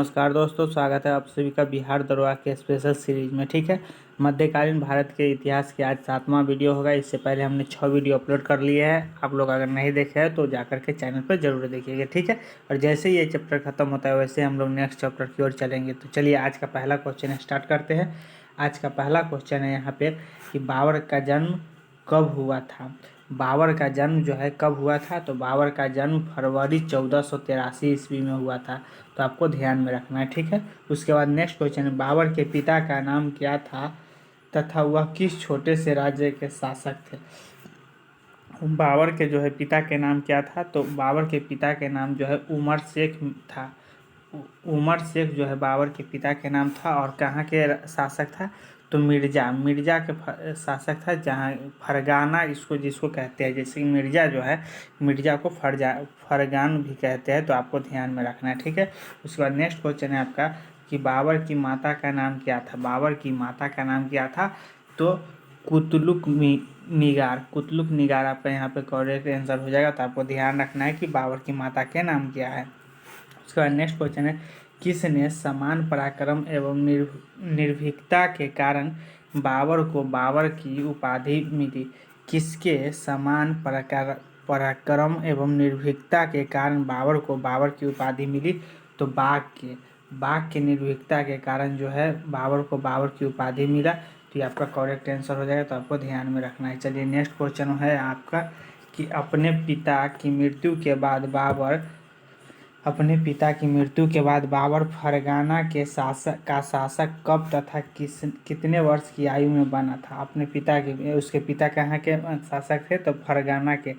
नमस्कार दोस्तों, स्वागत है आप सभी का बिहार दरबार के स्पेशल सीरीज में। ठीक है, मध्यकालीन भारत के इतिहास की आज 7वां वीडियो होगा। इससे पहले हमने 6 वीडियो अपलोड कर लिए हैं। आप लोग अगर नहीं देखे हैं तो जाकर के चैनल पर जरूर देखिएगा। ठीक है, और जैसे ही ये चैप्टर खत्म होता है वैसे हम लोग नेक्स्ट चैप्टर की ओर चलेंगे। तो चलिए आज का पहला क्वेश्चन स्टार्ट करते हैं। आज का पहला क्वेश्चन है यहाँ पे कि बाबर का जन्म कब हुआ था। बाबर का जन्म जो है कब हुआ था, तो बाबर का जन्म फरवरी 1483 ईस्वी में हुआ था। तो आपको ध्यान में रखना है। ठीक है, उसके बाद नेक्स्ट क्वेश्चन है, बाबर के पिता का नाम क्या था तथा वह किस छोटे से राज्य के शासक थे। बाबर के जो है पिता के नाम क्या था, तो बाबर के पिता के नाम जो है उमर शेख था। उमर शेख जो है बाबर के पिता के नाम था। और कहाँ के शासक था, तो मिर्जा के शासक था, जहाँ फरगाना इसको जिसको कहते हैं। जैसे कि मिर्जा जो है, मिर्जा को फरगान भी कहते हैं। तो आपको ध्यान में रखना है। ठीक है, उसके बाद नेक्स्ट क्वेश्चन है आपका कि बाबर की माता का नाम क्या था। बाबर की माता का नाम क्या था, तो कुतलुक निगार आपका यहाँ पे करेक्ट आंसर हो जाएगा। तो आपको ध्यान रखना है कि बाबर की माता के नाम क्या है। उसके बाद नेक्स्ट क्वेश्चन है, किसने समान पराक्रम एवं निर्भीकता के कारण बाबर को बाबर की उपाधि मिली। किसके समान पराक्रम एवं निर्भीकता के कारण बाबर को बाबर की उपाधि मिली, तो बाघ के निर्भीकता के कारण जो है बाबर को बाबर की उपाधि मिला। तो ये आपका करेक्ट आंसर हो जाएगा। तो आपको ध्यान में रखना है। चलिए नेक्स्ट क्वेश्चन है आपका कि अपने पिता की मृत्यु के बाबर फरगाना के शासक कब तथा कितने वर्ष की आयु में बना था। उसके पिता कहाँ के शासक थे, तो फरगाना के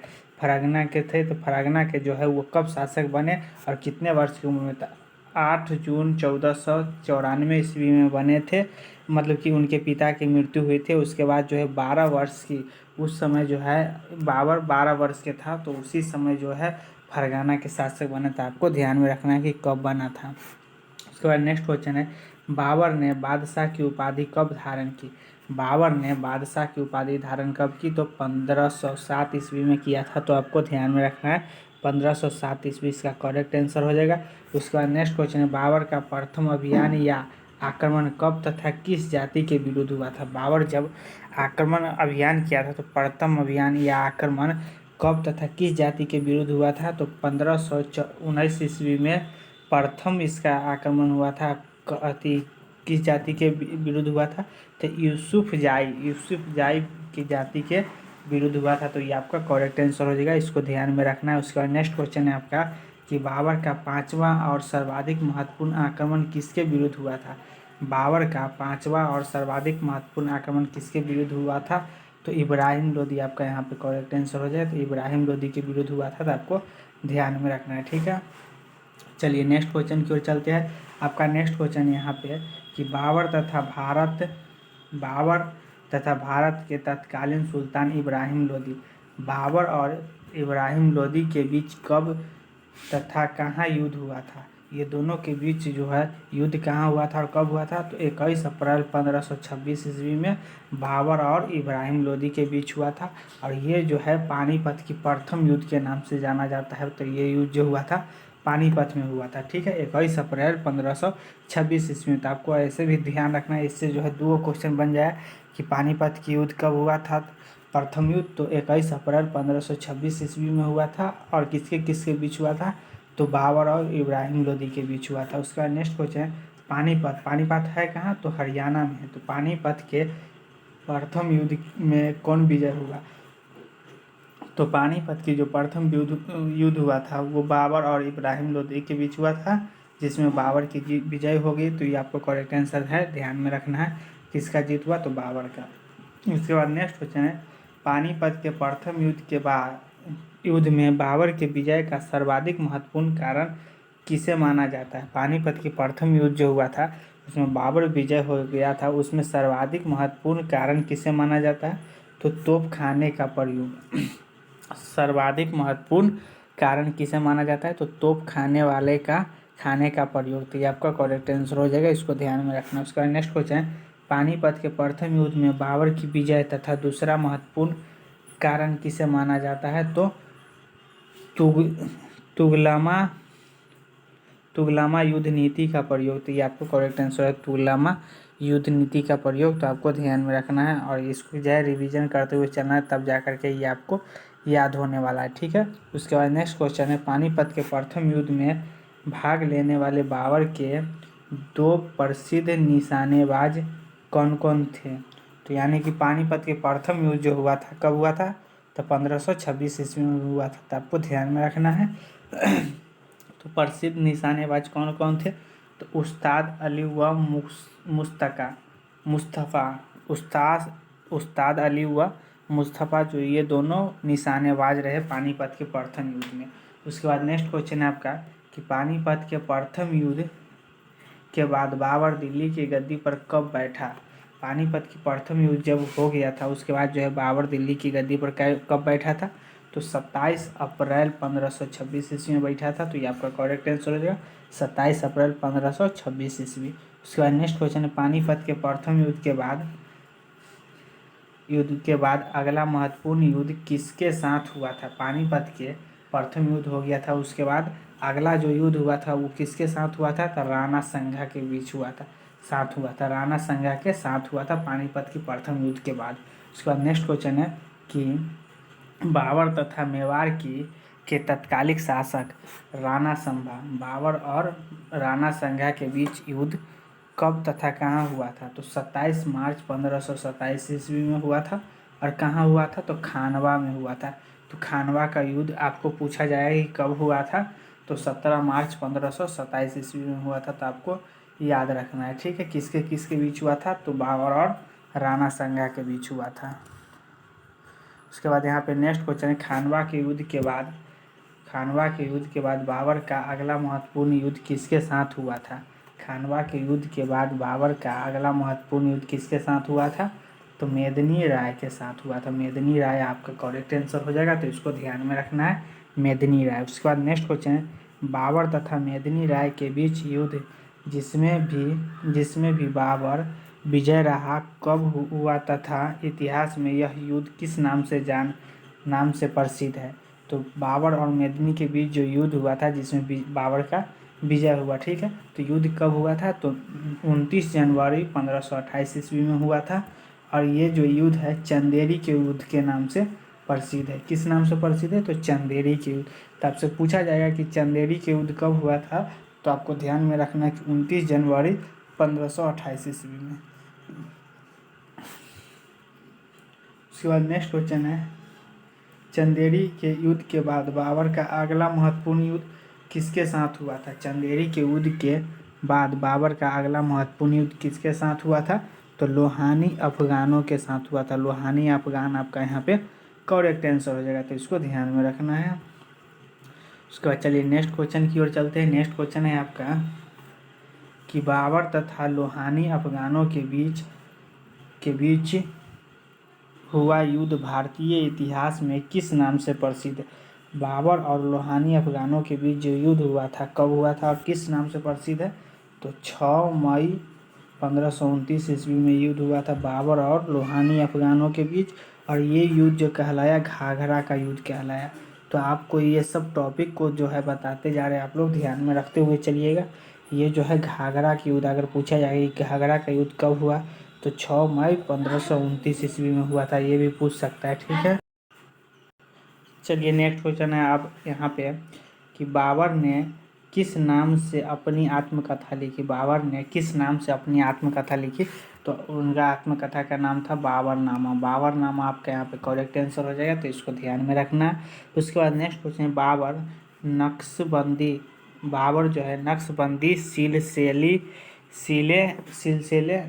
थे। तो फरगाना के जो है वो कब शासक बने और कितने वर्ष की उम्र में था। 8 जून 1494 ईस्वी में बने थे। मतलब कि उनके पिता की मृत्यु हुई थी। उसके बाद जो है 12 वर्ष की, उस समय जो है बाबर 12 वर्ष के था। तो उसी समय जो है फरगाना के शासक बना था। आपको ध्यान में रखना है कि कब बना था। उसके बाद नेक्स्ट क्वेश्चन है, बाबर ने बादशाह की उपाधि कब धारण की। बाबर ने बादशाह की उपाधि धारण कब की, तो 1507 ईस्वी में किया था। तो आपको ध्यान में रखना है 1507 ईस्वी इसका करेक्ट आंसर हो जाएगा। उसके बाद नेक्स्ट क्वेश्चन है, बाबर का प्रथम अभियान या आक्रमण कब तथा किस जाति के विरुद्ध हुआ था। बाबर जब आक्रमण अभियान किया था तो प्रथम अभियान या आक्रमण कब तथा किस जाति के विरुद्ध हुआ था, तो 1519 ईस्वी में प्रथम इसका आक्रमण हुआ था। किस जाति के विरुद्ध हुआ था, तो यूसुफ जाई की जाति के विरुद्ध हुआ था। तो ये आपका करेक्ट आंसर हो जाएगा। इसको ध्यान में रखना है। उसके बाद नेक्स्ट क्वेश्चन है आपका कि बाबर का 5वां और सर्वाधिक महत्वपूर्ण आक्रमण किसके विरुद्ध हुआ था। बाबर का 5वां और सर्वाधिक महत्वपूर्ण आक्रमण किसके विरुद्ध हुआ था, तो इब्राहिम लोदी आपका यहाँ पे करेक्ट आंसर हो जाए। तो इब्राहिम लोदी के विरुद्ध हुआ था। तो आपको ध्यान में रखना है। ठीक है, चलिए नेक्स्ट क्वेश्चन की ओर चलते हैं। आपका नेक्स्ट क्वेश्चन यहाँ पे कि बाबर तथा भारत के तत्कालीन सुल्तान इब्राहिम लोदी, बाबर और इब्राहिम लोदी के बीच कब तथा कहाँ युद्ध हुआ था। ये दोनों के बीच जो है युद्ध कहाँ हुआ था और कब हुआ था, तो 21 अप्रैल 1526 ईस्वी में बाबर और इब्राहिम लोदी के बीच हुआ था। और ये जो है पानीपत की प्रथम युद्ध के नाम से जाना जाता है। तो ये युद्ध जो हुआ था पानीपत में हुआ था। ठीक है, 21 अप्रैल 1526 ईस्वी में। तो आपको ऐसे भी ध्यान रखना है, इससे जो है 2 क्वेश्चन बन जाए कि पानीपत की युद्ध कब हुआ था। प्रथम युद्ध तो 21 अप्रैल 1526 ईस्वी में हुआ था। और किसके किसके बीच हुआ था, तो बाबर और इब्राहिम लोदी के बीच हुआ था। उसका नेक्स्ट क्वेश्चन है, पानीपत है कहाँ, तो हरियाणा में है। तो पानीपत के प्रथम युद्ध में कौन विजय हुआ, तो पानीपत की जो प्रथम युद्ध हुआ था वो बाबर और इब्राहिम लोदी के बीच हुआ था, जिसमें बाबर की विजय हो गई। तो ये आपको करेक्ट आंसर है, ध्यान में रखना है किसका जीत हुआ, तो बाबर का। उसके बाद नेक्स्ट क्वेश्चन है, पानीपत के प्रथम युद्ध में बाबर के विजय का सर्वाधिक महत्वपूर्ण कारण किसे माना जाता है। पानीपत की प्रथम युद्ध जो हुआ था उसमें बाबर विजय हो गया था, उसमें सर्वाधिक महत्वपूर्ण कारण किसे माना जाता है, तो तोप खाने का प्रयोग। सर्वाधिक महत्वपूर्ण कारण किसे माना जाता है, तो तोप खाने का प्रयोग। तो ये आपका करेक्ट आंसर हो जाएगा। इसको ध्यान में रखना। उसका नेक्स्ट क्वेश्चन है, पानीपत के प्रथम युद्ध में बाबर की विजय तथा दूसरा महत्वपूर्ण कारण किसे माना जाता है, तो तुगलमा तुगलमा युद्ध नीति का प्रयोग, तो ये आपको करेक्ट आंसर है तुगलमा युद्ध नीति का प्रयोग। तो आपको ध्यान में रखना है और इसको जो है रिवीजन करते हुए चलना है, तब जा करके ये आपको याद होने वाला है, ठीक है। उसके बाद नेक्स्ट क्वेश्चन है, पानीपत के प्रथम युद्ध में भाग लेने वाले बाबर के 2 प्रसिद्ध निशानेबाज कौन कौन थे। तो यानी कि पानीपत के प्रथम युद्ध जो हुआ था कब हुआ था, तो 1526 ईस्वी में हुआ था, तो आपको ध्यान में रखना है। तो प्रसिद्ध निशानेबाज कौन कौन थे, तो उस्ताद अली व मुस्तफ़ा उस्ताद अली व मुस्तफ़ा, जो ये दोनों निशानेबाज रहे पानीपत के प्रथम युद्ध में। उसके बाद नेक्स्ट क्वेश्चन है आपका कि पानीपत के प्रथम युद्ध के बाद बाबर दिल्ली की गद्दी पर कब बैठा। पानीपत की प्रथम युद्ध जब हो गया था उसके बाद जो है बाबर दिल्ली की गद्दी पर कब बैठा था, तो 27 अप्रैल 1526 ईस्वी में बैठा था। तो ये आपका करेक्ट आंसर हो जाएगा 27 अप्रैल 1526 ईस्वी। उसके बाद नेक्स्ट क्वेश्चन है, पानीपत के प्रथम युद्ध के बाद अगला महत्वपूर्ण युद्ध किसके साथ हुआ था। पानीपत के प्रथम युद्ध हो गया था, उसके बाद अगला जो युद्ध हुआ था वो किसके साथ हुआ था, तो राणा संघा के बीच हुआ था, राणा संघा के साथ हुआ था पानीपत की प्रथम युद्ध के बाद। उसके बाद नेक्स्ट क्वेश्चन है कि बाबर तथा मेवाड़ के तत्कालिक शासक राणा संभा, बाबर और राणा संघा के बीच युद्ध कब तथा कहाँ हुआ था, तो 27 मार्च 1527 ईस्वी में हुआ था। और कहाँ हुआ था, तो खानवा में हुआ था। तो खानवा का युद्ध आपको पूछा जाएगा कि कब हुआ था, तो 17 मार्च 1527 ईस्वी में हुआ था। तो आपको याद रखना है, ठीक है, किसके किसके बीच हुआ था, तो बाबर और राणा संघा के बीच हुआ था। उसके बाद यहाँ पे नेक्स्ट क्वेश्चन है, खानवा के युद्ध के बाद बाबर का अगला महत्वपूर्ण युद्ध किसके साथ हुआ था। खानवा के युद्ध के बाद बाबर का अगला महत्वपूर्ण युद्ध किसके साथ हुआ था, तो मेदिनी राय के साथ हुआ था। मेदिनी राय आपका करेक्ट आंसर हो जाएगा, तो इसको ध्यान में रखना है, मेदिनी राय। उसके बाद नेक्स्ट क्वेश्चन है, बाबर तथा मेदिनी राय के बीच युद्ध जिसमें भी बाबर विजय रहा कब हुआ तथा इतिहास में यह युद्ध किस नाम से प्रसिद्ध है। तो बाबर और मेदिनी के बीच जो युद्ध हुआ था जिसमें बाबर का विजय हुआ, ठीक है, तो युद्ध कब हुआ था, तो 29 जनवरी 1528 ईस्वी में हुआ था। और ये जो युद्ध है चंदेरी के युद्ध के नाम से प्रसिद्ध है। किस नाम से प्रसिद्ध है, तो चंदेरी के युद्ध। तो आपसे पूछा जाएगा कि चंदेरी के युद्ध कब हुआ था, तो आपको ध्यान में रखना है कि 29 जनवरी 1528 ईस्वी में। उसके बाद नेक्स्ट क्वेश्चन है, चंदेरी के युद्ध के बाद बाबर का अगला महत्वपूर्ण युद्ध किसके साथ हुआ था। चंदेरी के युद्ध के बाद बाबर का अगला महत्वपूर्ण युद्ध किसके साथ हुआ था, तो लोहानी अफगानों के साथ हुआ था। लोहानी अफगान आपका यहाँ पे करेक्ट आंसर हो जाएगा, तो इसको ध्यान में रखना है। उसके बाद चलिए नेक्स्ट क्वेश्चन की ओर चलते हैं। नेक्स्ट क्वेश्चन है आपका कि बाबर तथा लोहानी अफगानों के बीच हुआ युद्ध भारतीय इतिहास में किस नाम से प्रसिद्ध है। बाबर और लोहानी अफगानों के बीच जो युद्ध हुआ था कब हुआ था और किस नाम से प्रसिद्ध है, तो 6 मई 1529 ईस्वी में युद्ध हुआ था बाबर और लोहानी अफगानों के बीच। और ये युद्ध जो कहलाया घाघरा का युद्ध कहलाया। तो आपको ये सब टॉपिक को जो है बताते जा रहे हैं, आप लोग ध्यान में रखते हुए चलिएगा। ये जो है घाघरा की युद्ध अगर पूछा जाएगा कि घाघरा का युद्ध कब हुआ, तो 6 मई 1529 ईस्वी में हुआ था, ये भी पूछ सकता है, ठीक है। चलिए नेक्स्ट क्वेश्चन है आप यहाँ पे कि बाबर ने किस नाम से अपनी आत्मकथा लिखी। बाबर ने किस नाम से अपनी आत्मकथा लिखी, तो उनका आत्मकथा का नाम था बाबरनामा। बाबरनामा आपका यहाँ पे करेक्ट आंसर हो जाएगा, तो इसको ध्यान में रखना है। उसके बाद नेक्स्ट क्वेश्चन है, बाबर जो है नक्शबंदी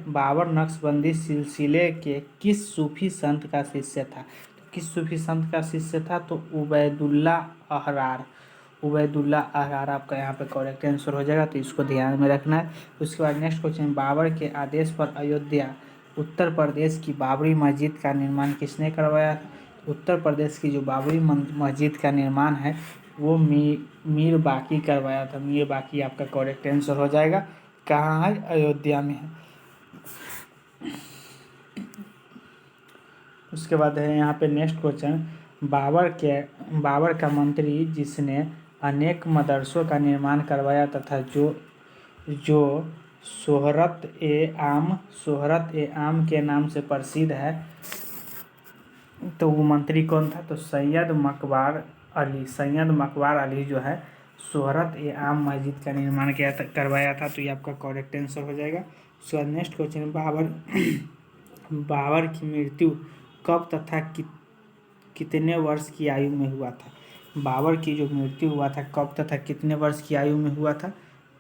बाबर नक्शबंदी सिलसिले के किस सूफी संत का शिष्य था। किस सूफी संत का शिष्य था, तो उबैदुल्ला अहरार आपका यहाँ पे करेक्ट आंसर हो जाएगा, तो इसको ध्यान में रखना है। उसके बाद नेक्स्ट क्वेश्चन, बाबर के आदेश पर अयोध्या उत्तर प्रदेश की बाबरी मस्जिद का निर्माण किसने करवाया। उत्तर प्रदेश की जो बाबरी मस्जिद का निर्माण है वो मीर बाकी करवाया था। मीर बाकी आपका करेक्ट आंसर हो जाएगा, कहाँ है, अयोध्या में है। उसके बाद है यहाँ पे नेक्स्ट क्वेश्चन, बाबर का मंत्री जिसने अनेक मदरसों का निर्माण करवाया तथा जो शोहरत-ए-आम के नाम से प्रसिद्ध है। तो वो मंत्री कौन था? तो सैयद मकबार अली जो है शोहरत-ए-आम मस्जिद का निर्माण करवाया था। तो ये आपका करेक्ट आंसर हो जाएगा। उसके बाद नेक्स्ट क्वेश्चन, बाबर की मृत्यु कब तथा कितने वर्ष की आयु में हुआ था? बाबर की जो मृत्यु हुआ था कब तथा कितने वर्ष की आयु में हुआ था?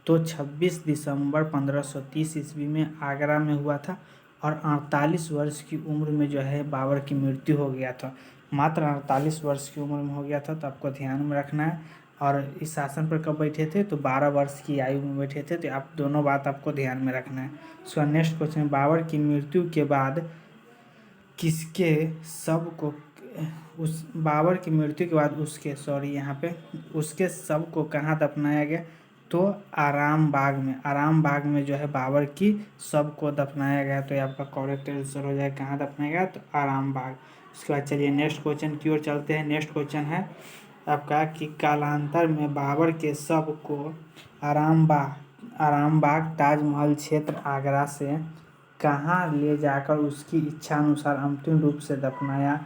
तो 26 दिसंबर 1530 ईस्वी में आगरा में हुआ था और 48 वर्ष की उम्र में जो है बाबर की मृत्यु हो गया था। मात्र 48 वर्ष की उम्र में हो गया था, तो आपको ध्यान में रखना है। और इस शासन पर कब बैठे थे? तो 12 वर्ष की आयु में बैठे थे। तो आप दोनों बात आपको ध्यान में रखना है। उसका नेक्स्ट क्वेश्चन, बाबर की मृत्यु के बाद किसके शव को उसके शव को कहाँ दफनाया गया? तो आराम बाग में जो है बाबर की शव को दफनाया गया। तो ये आपका करेक्ट आंसर हो जाएगा। कहाँ दफनाया गया? तो आराम बाग। उसके बाद चलिए नेक्स्ट क्वेश्चन की ओर चलते हैं। नेक्स्ट क्वेश्चन है आपका कि कालांतर में बाबर के शव को आराम बाग ताजमहल क्षेत्र आगरा से कहाँ ले जाकर उसकी इच्छा अनुसार अंतिम रूप से दफनाया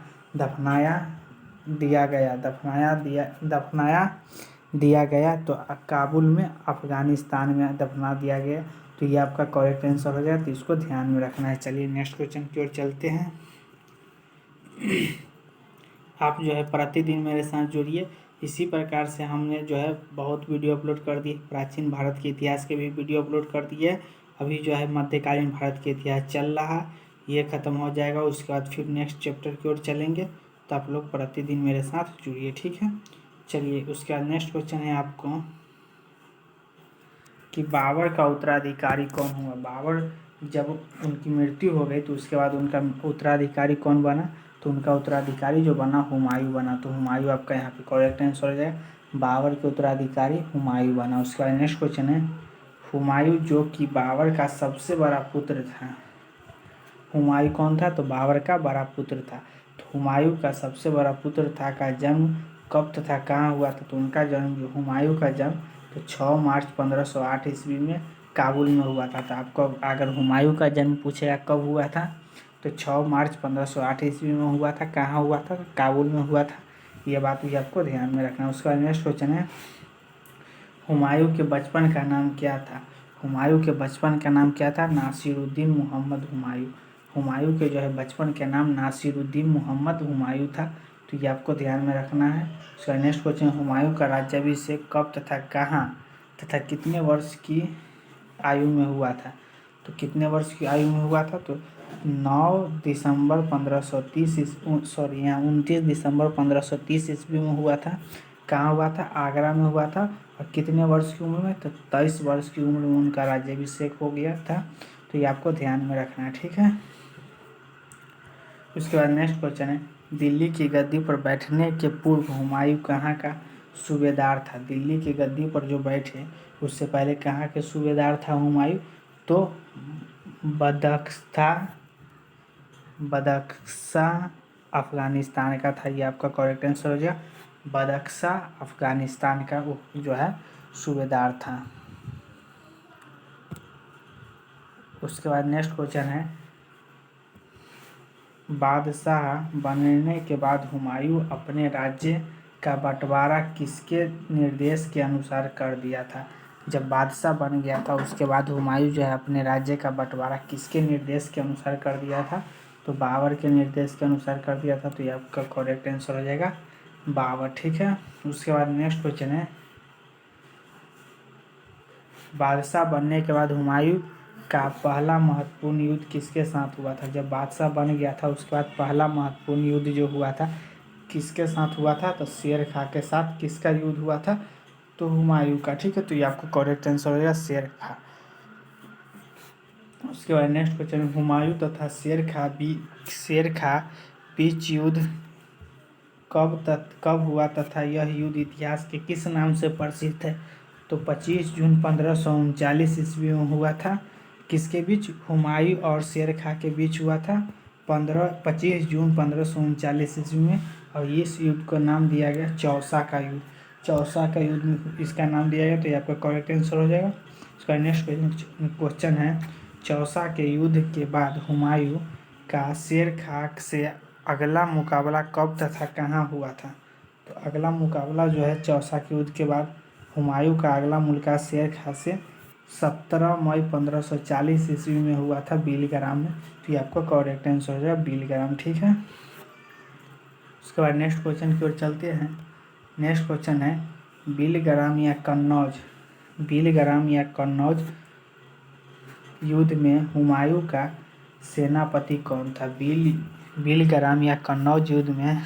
दिया गया? तो काबुल में, अफगानिस्तान में दफना दिया गया। तो ये आपका करेक्ट आंसर हो जाएगा। तो इसको ध्यान में रखना है। चलिए नेक्स्ट क्वेश्चन की ओर चलते हैं। आप जो है प्रतिदिन मेरे साथ जुड़िए। इसी प्रकार से हमने जो है बहुत वीडियो अपलोड कर दी। प्राचीन भारत के इतिहास के भी वीडियो अपलोड कर दिए है। अभी जो है मध्यकालीन भारत के इतिहास चल रहा, ये ख़त्म हो जाएगा। उसके बाद फिर नेक्स्ट चैप्टर की ओर चलेंगे। तो आप लोग प्रतिदिन मेरे साथ जुड़िए, ठीक है। चलिए उसके बाद नेक्स्ट क्वेश्चन है आपको कि बाबर का उत्तराधिकारी कौन हुआ? बाबर जब उनकी मृत्यु हो गई तो उसके बाद उनका उत्तराधिकारी कौन बना? तो उनका उत्तराधिकारी जो बना हुमायूं बना। तो हुमायूं आपका यहाँ पे करेक्ट आंसर हो जाएगा। बाबर के उत्तराधिकारी हुमायूं बना। उसके बाद नेक्स्ट क्वेश्चन है, हुमायूं जो कि बाबर का सबसे बड़ा पुत्र था। हुमायूं कौन था? तो बाबर का बड़ा पुत्र था। तो हुमायूं का सबसे बड़ा पुत्र था का जन्म कब तथा कहाँ हुआ था? तो उनका जन्म, जो हुमायूं का जन्म, तो 6 मार्च 1508 ईस्वी में काबुल में हुआ था। तो आपको अगर हुमायूं का जन्म पूछेगा कब हुआ था, तो 6 मार्च 1508 ईस्वी में हुआ था। कहाँ हुआ था? काबुल में हुआ था। ये बात भी आपको ध्यान में रखना है। उसका नेक्स्ट क्वेश्चन है, हुमायूं के बचपन का नाम क्या था? हुमायूं के बचपन का नाम क्या था? नासिरुद्दीन मोहम्मद हुमायूं। हुमायूं के जो है बचपन का नाम नासिरुद्दीन मोहम्मद हुमायूं था। तो ये आपको ध्यान में रखना है। उसका नेक्स्ट क्वेश्चन, हुमायूं का राज्याभिषेक कब तथा कहाँ तथा कितने वर्ष की आयु में हुआ था? तो कितने वर्ष की आयु में हुआ था? तो 29 दिसंबर 1530 ईस्वी में हुआ था। कहाँ हुआ था? आगरा में हुआ था। और कितने वर्ष की उम्र में? तो 23 वर्ष की उम्र में उनका राज्याभिषेक हो गया था। तो ये आपको ध्यान में रखना है, ठीक है। उसके बाद नेक्स्ट क्वेश्चन है, दिल्ली की गद्दी पर बैठने के पूर्व हुमायूं कहाँ का सूबेदार था? दिल्ली की गद्दी पर जो बैठे उससे पहले कहाँ के सूबेदार था हुमायूं? तो बदख्शा अफगानिस्तान का था। ये आपका करेक्ट आंसर हो जाएगा। बदख्शा अफगानिस्तान का वो जो है सूबेदार था। उसके बाद नेक्स्ट क्वेश्चन है, बादशाह बनने के बाद हुमायूं अपने राज्य का बंटवारा किसके निर्देश के अनुसार कर दिया था? जब बादशाह बन गया था उसके बाद हुमायूं जो है अपने राज्य का बंटवारा किसके निर्देश के अनुसार कर दिया था? तो बाबर के निर्देश के अनुसार कर दिया था। तो ये आपका करेक्ट आंसर हो जाएगा बाबर, ठीक है। उसके बाद नेक्स्ट क्वेश्चन है, बादशाह बनने के बाद हुमायूं का पहला महत्वपूर्ण युद्ध किसके साथ हुआ था? जब बादशाह बन गया था उसके बाद पहला महत्वपूर्ण युद्ध जो हुआ था किसके साथ हुआ था? तो शेर खां के साथ। किसका युद्ध हुआ था? तो हुमायूं का, ठीक है। तो ये आपको करेक्ट आंसर हो जाएगा शेर खां। उसके बाद नेक्स्ट क्वेश्चन, हुमायूं तथा शेर खां बीच युद्ध कब हुआ तथा यह युद्ध इतिहास के किस नाम से प्रसिद्ध है? तो 25 जून 1539 ईस्वी में हुआ था। किसके बीच? हुमायूं और शेर खां के बीच हुआ था 25 जून 1539 ईस्वी में। और इस युद्ध को नाम दिया गया चौसा का युद्ध। चौसा का युद्ध में इसका नाम दिया गया, तो ये आपका करेक्ट आंसर हो जाएगा। उसका नेक्स्ट क्वेश्चन है, चौसा के युद्ध के बाद हुमायूं का शेर खां से अगला मुकाबला कब तथा कहाँ हुआ था? तो अगला मुकाबला जो है चौसा के युद्ध के बाद हुमायूं का अगला मुकाबला शेर खां से 17 मई 1540 ईस्वी में हुआ था बिलग्राम में। तो ये आपका करेक्ट आंसर हो जाएगा बिलग्राम, ठीक है। उसके बाद नेक्स्ट क्वेश्चन की ओर चलते हैं। नेक्स्ट क्वेश्चन है, बिलग्राम या कन्नौज युद्ध में हुमायूं का सेनापति कौन था? बिलग्राम या कन्नौज युद्ध में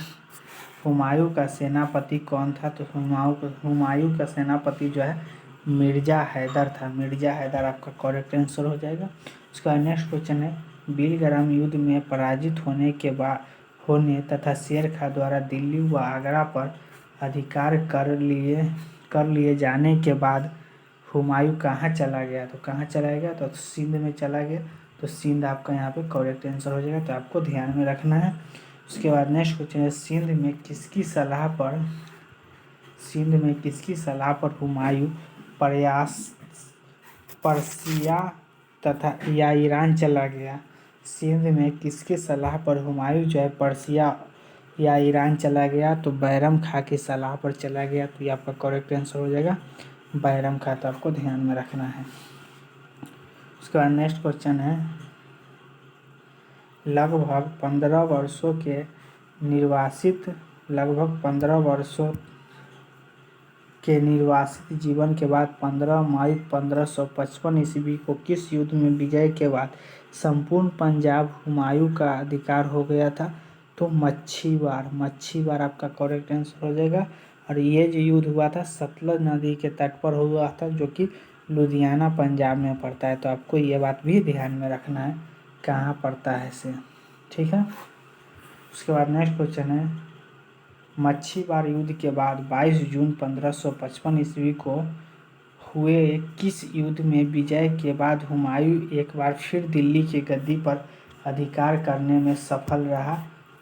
हुमायूं का सेनापति कौन था? तो हुमायूं का सेनापति जो है मिर्जा हैदर था। मिर्जा हैदर आपका करेक्ट आंसर हो जाएगा। उसका नेक्स्ट क्वेश्चन है, बिलग्राम युद्ध में पराजित होने तथा शेर खां द्वारा दिल्ली व आगरा पर अधिकार कर लिए जाने के बाद हुमायूं कहाँ चला गया? तो कहाँ चला गया? तो सिंध में चला गया। तो सिंध आपका यहाँ पे करेक्ट आंसर हो जाएगा, तो आपको ध्यान में रखना है। उसके बाद नेक्स्ट क्वेश्चन है, सिंध में किसकी सलाह पर हुमायूं पर्सिया तथा या ईरान चला गया? सिंध में किसकी सलाह पर हुमायूं जो है पर्सिया या ईरान चला गया? तो बैरम खां की सलाह पर चला गया। तो ये आपका करेक्ट आंसर हो जाएगा बैरम खां, तो आपको ध्यान में रखना है। उसके बाद नेक्स्ट क्वेश्चन है, लगभग 15 वर्षों के निर्वासित जीवन के बाद 15 मई 1555 ईस्वी को किस युद्ध में विजय के बाद संपूर्ण पंजाब हुमायूं का अधिकार हो गया था? तो मच्छीवार आपका करेक्ट आंसर हो जाएगा। और ये जो युद्ध हुआ था सतलज नदी के तट पर हुआ था, जो कि लुधियाना पंजाब में पड़ता है। तो आपको ये बात भी ध्यान में रखना है कहाँ पड़ता है इसे, ठीक है। उसके बाद नेक्स्ट क्वेश्चन है, मच्छीवार युद्ध के बाद 22 जून 1555 ईस्वी को हुए किस युद्ध में विजय के बाद हुमायूं एक बार फिर दिल्ली की गद्दी पर अधिकार करने में सफल रहा?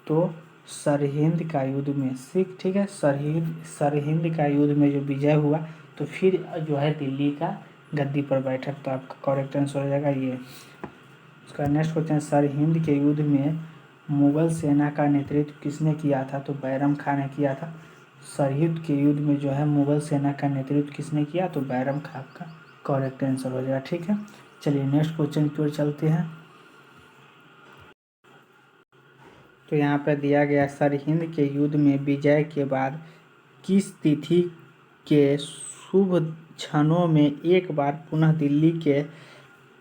तो सरहिंद का युद्ध में, ठीक है, सरहिंद का युद्ध में जो विजय हुआ तो फिर जो है दिल्ली का गद्दी पर बैठा। तो आपका करेक्ट आंसर हो जाएगा ये। उसका नेक्स्ट क्वेश्चन, सरहिंद के युद्ध में मुगल सेना का नेतृत्व किसने किया था? तो बैरम खां ने किया था। सरहिंद के युद्ध में जो है मुगल सेना का नेतृत्व किसने किया? तो बैरम खां का करेक्ट आंसर हो जाएगा, ठीक है। चलिए नेक्स्ट क्वेश्चन की ओर चलते हैं। तो यहाँ पर दिया गया, सरहिंद के युद्ध में विजय के बाद किस तिथि के शुभ क्षणों में एक बार पुनः दिल्ली के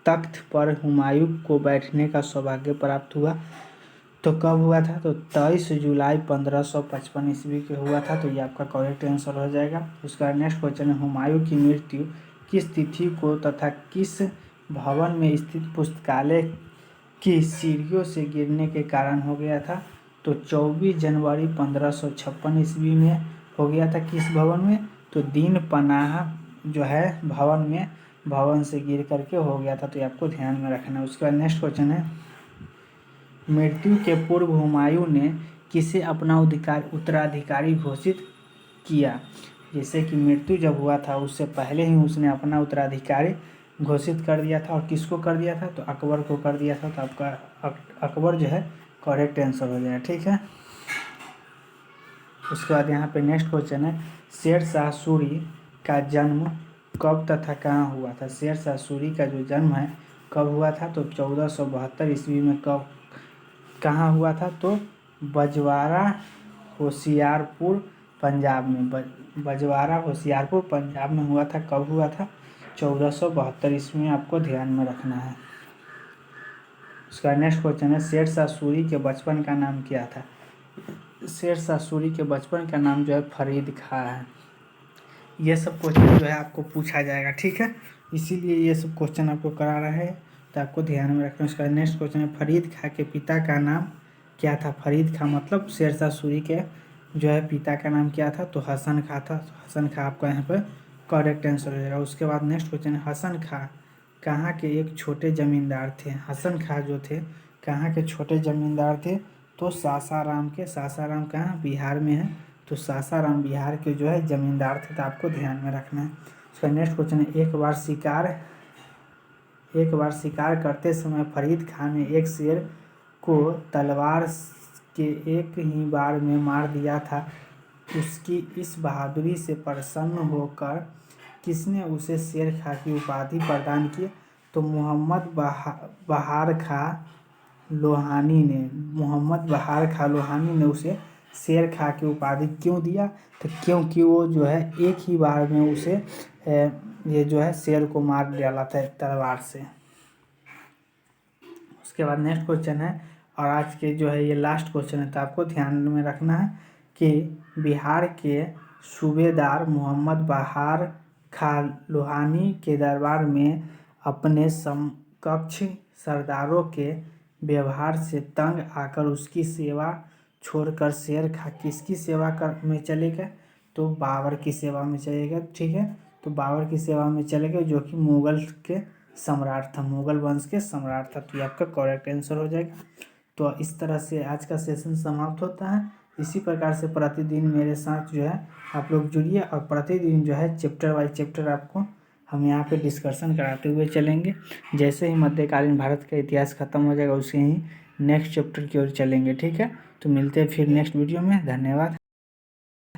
तख्त पर हुमायूं को बैठने का सौभाग्य प्राप्त हुआ? तो कब हुआ था? तो 23 जुलाई 1555 ईस्वी के हुआ था। तो ये आपका करेक्ट आंसर हो जाएगा। उसका नेक्स्ट क्वेश्चन है, हुमायूं की मृत्यु किस तिथि को तथा किस भवन में स्थित पुस्तकालय की सीढ़ियों से गिरने के कारण हो गया था? तो 24 जनवरी 1556 ईस्वी में हो गया था। किस भवन में? तो दीन पनाह जो है भवन से गिर करके हो गया था। तो ये आपको ध्यान में रखना है। उसके बाद नेक्स्ट क्वेश्चन है, मृत्यु के पूर्व हुमायूं ने किसे अपना उत्तराधिकारी घोषित किया? जैसे कि मृत्यु जब हुआ था उससे पहले ही उसने अपना उत्तराधिकारी घोषित कर दिया था। और किसको कर दिया था? तो अकबर को कर दिया था। तो आपका अकबर जो है करेक्ट आंसर हो जाएगा, ठीक है। उसके बाद यहाँ पे नेक्स्ट क्वेश्चन है, शेर शाह सूरी का जन्म कब तथा कहाँ हुआ था? शेर शाह सूरी का जो जन्म है कब हुआ था? तो 1472 ईस्वी में। कहाँ हुआ था? तो बजवारा होशियारपुर पंजाब में। बजवारा होशियारपुर पंजाब में हुआ था। कब हुआ था? 1472 ईस्वी में, आपको ध्यान में रखना है। उसका नेक्स्ट क्वेश्चन है, शेर शाह सूरी के बचपन का नाम क्या था? शेर शाह सूरी के बचपन का नाम जो है फरीद खां है। ये सब क्वेश्चन जो है आपको पूछा जाएगा, ठीक है, इसीलिए ये सब क्वेश्चन आपको करा रहा है, तो आपको ध्यान में रखना। उसका नेक्स्ट क्वेश्चन है, फरीद खां के पिता का नाम क्या था? फरीद खां मतलब शेर शाह सूरी के जो है पिता का नाम क्या था? तो हसन खां था। तो हसन खां आपका यहाँ पर करेक्ट आंसर हो जाएगा। उसके बाद नेक्स्ट क्वेश्चन है, हसन खां कहाँ के एक छोटे जमींदार थे? हसन खां जो थे कहाँ के छोटे जमींदार थे? तो सासाराम के। सासाराम कहाँ? बिहार में है। तो सासाराम बिहार के जो है जमींदार थे, तो आपको ध्यान में रखना है। उसका नेक्स्ट क्वेश्चन है, एक बार शिकार करते समय फरीद खान ने एक शेर को तलवार के एक ही बार में मार दिया था। उसकी इस बहादुरी से प्रसन्न होकर किसने उसे शेर खां की उपाधि प्रदान की? तो मोहम्मद बहार खां लोहानी ने उसे शेर खां की उपाधि क्यों दिया? तो क्योंकि वो जो है एक ही बार में उसे ये जो है शेर को मार डाला था तलवार से। उसके बाद नेक्स्ट क्वेश्चन है, और आज के जो है ये लास्ट क्वेश्चन है, तो आपको ध्यान में रखना है कि बिहार के सूबेदार मोहम्मद बहार खां लोहानी के दरबार में अपने समकक्ष सरदारों के व्यवहार से तंग आकर उसकी सेवा छोड़कर शेर खां किसकी सेवा में चले गए? तो बाबर की सेवा में चले गए। ठीक है, तो बाबर की सेवा में चले गए, जो कि मुगल के सम्राट था, मुगल वंश के सम्राट था। तो ये आपका करेक्ट आंसर हो जाएगा। तो इस तरह से आज का सेशन समाप्त होता है। इसी प्रकार से प्रतिदिन मेरे साथ जो है आप लोग जुड़िए, और प्रतिदिन जो है चैप्टर वाइज चैप्टर आपको हम यहाँ पे डिस्कशन कराते हुए चलेंगे। जैसे ही मध्यकालीन भारत का इतिहास खत्म हो जाएगा, उसे ही नेक्स्ट चैप्टर की ओर चलेंगे। ठीक है, तो मिलते हैं फिर नेक्स्ट वीडियो में। धन्यवाद।